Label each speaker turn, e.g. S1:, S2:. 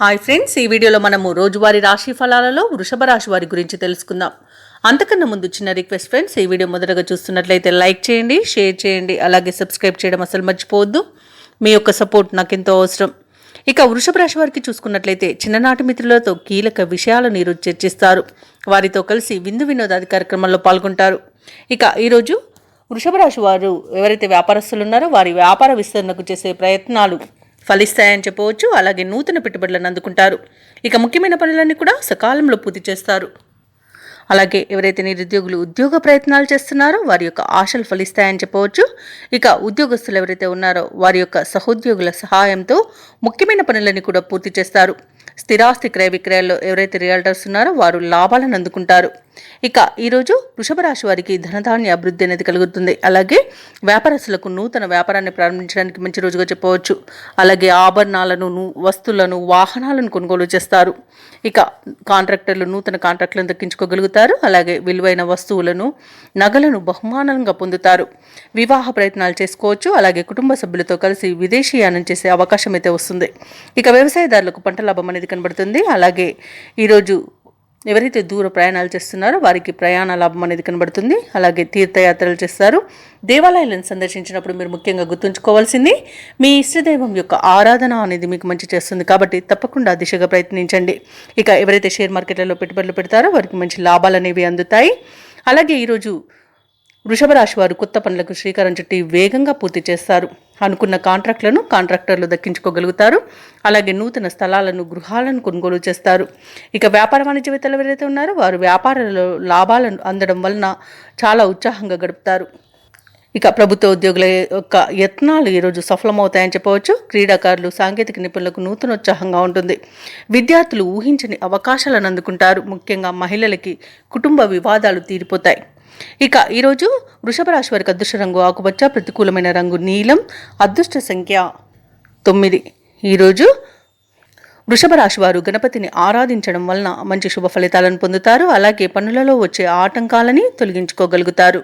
S1: Hi friends, ఈ వీడియోలో మనము రోజువారీ రాశి ఫలాలలో వృషభ రాశి వారి గురించి తెలుసుకుందాం. అంతకన్నా ముందు చిన్న రిక్వెస్ట్ ఫ్రెండ్స్, ఈ వీడియో మొదటగా చూస్తున్నట్లయితే లైక్ చేయండి, షేర్ చేయండి, అలాగే సబ్స్క్రైబ్ చేయడం అసలు మర్చిపోవద్దు. మీ యొక్క సపోర్ట్ నాకు ఎంతో అవసరం. ఇక వృషభ రాశి వారికి చూసుకున్నట్లయితే చిన్ననాటి మిత్రులతో కీలక విషయాలను ఈరోజు చర్చిస్తారు. వారితో కలిసి విందు వినోదాది కార్యక్రమంలో పాల్గొంటారు. ఇక ఈరోజు వృషభ రాశి వారు ఎవరైతే వ్యాపారస్తులు ఉన్నారో వారి వ్యాపార విస్తరణకు చేసే ప్రయత్నాలు ఫలిస్తాయని చెప్పవచ్చు. అలాగే నూతన పెట్టుబడులను అందుకుంటారు. ఇక ముఖ్యమైన పనులన్నీ కూడా సకాలంలో పూర్తి చేస్తారు. అలాగే ఎవరైతే నిరుద్యోగులు ఉద్యోగ ప్రయత్నాలు చేస్తున్నారో వారి యొక్క ఆశలు ఫలిస్తాయని చెప్పవచ్చు. ఇక ఉద్యోగస్తులు ఎవరైతే ఉన్నారో వారి యొక్క సహోద్యోగుల సహాయంతో ముఖ్యమైన పనులన్నీ కూడా పూర్తి చేస్తారు. స్థిరాస్తి క్రయ విక్రయాల్లో ఎవరైతే రియల్టర్స్ ఉన్నారో వారు లాభాలను అందుకుంటారు. ఇక ఈరోజు వృషభ రాశి వారికి ధనధాన్య అభివృద్ధి అనేది కలుగుతుంది. అలాగే వ్యాపారస్తులకు నూతన వ్యాపారాన్ని ప్రారంభించడానికి మంచి రోజుగా చెప్పవచ్చు. అలాగే ఆభరణాలను, వస్తువులను, వాహనాలను కొనుగోలు చేస్తారు. ఇక కాంట్రాక్టర్లు నూతన కాంట్రాక్టులను దక్కించుకోగలుగుతారు. అలాగే విలువైన వస్తువులను, నగలను బహుమానంగా పొందుతారు. వివాహ ప్రయత్నాలు చేసుకోవచ్చు. అలాగే కుటుంబ సభ్యులతో కలిసి విదేశీయానం చేసే అవకాశం అయితే వస్తుంది. ఇక వ్యవసాయదారులకు పంట లాభం అనేది కనబడుతుంది. అలాగే ఈరోజు ఎవరైతే దూర ప్రయాణాలు చేస్తున్నారో వారికి ప్రయాణ లాభం అనేది కనబడుతుంది. అలాగే తీర్థయాత్రలు చేస్తారు. దేవాలయాలను సందర్శించినప్పుడు మీరు ముఖ్యంగా గుర్తుంచుకోవాల్సింది మీ ఇష్టదైవం యొక్క ఆరాధన అనేది మీకు మంచి చేస్తుంది. కాబట్టి తప్పకుండా దిశగా ప్రయత్నించండి. ఇక ఎవరైతే షేర్ మార్కెట్లలో పెట్టుబడులు పెడతారో వారికి మంచి లాభాలు అనేవి అందుతాయి. అలాగే ఈరోజు వృషభ రాశి వారు కొత్త పనులకు శ్రీకారం చుట్టి వేగంగా పూర్తి చేస్తారు. అనుకున్న కాంట్రాక్టులను కాంట్రాక్టర్లు దక్కించుకోగలుగుతారు. అలాగే నూతన స్థలాలను, గృహాలను కొనుగోలు చేస్తారు. ఇక వ్యాపార వాణిజ్యవేత్తలు ఎవరైతే ఉన్నారో వారు వ్యాపారాలలో లాభాలను అందడం వలన చాలా ఉత్సాహంగా గడుపుతారు. ఇక ప్రభుత్వ ఉద్యోగుల యొక్క యత్నాలు ఈరోజు సఫలమవుతాయని చెప్పవచ్చు. క్రీడాకారులు, సాంకేతిక నిపుణులకు నూతనోత్సాహంగా ఉంటుంది. విద్యార్థులు ఊహించని అవకాశాలను అందుకుంటారు. ముఖ్యంగా మహిళలకి కుటుంబ వివాదాలు తీరిపోతాయి. ఇక ఈరోజు వృషభ రాశి వారికి అదృష్ట రంగు ఆకుపచ్చ, ప్రతికూలమైన రంగు నీలం, అదృష్ట సంఖ్య 9. ఈరోజు వృషభ రాశి వారు గణపతిని ఆరాధించడం వలన మంచి శుభ ఫలితాలను పొందుతారు. అలాగే పనులలో వచ్చే ఆటంకాలని తొలగించుకోగలుగుతారు.